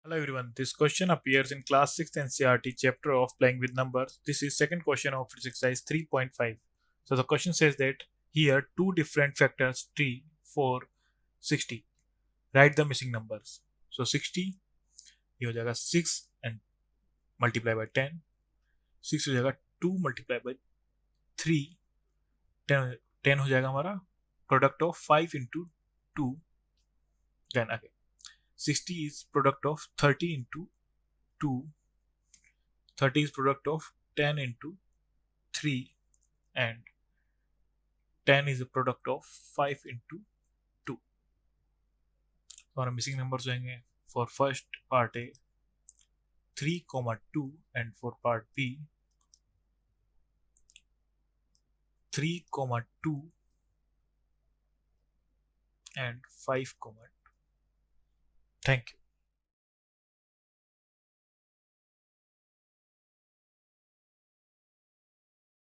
Hello everyone, this question appears in class 6th NCERT chapter of playing with numbers. This is second question of exercise 3.5. So the question says that here two different factors 3, 4, 60. Write the missing numbers. So 60 ये हो जाएगा 6 and multiply by 10. 6 हो जाएगा 2 multiply by 3. 10 हो जाएगा हमारा product of 5 into 2. Then again 60 is product of 30 into 2. 30 is product of 10 into 3, and 10 is the product of 5 into 2. So our missing numbers होंगे for first part A 3, 2, and for part B 3, 2 and 5, 2. Thank you.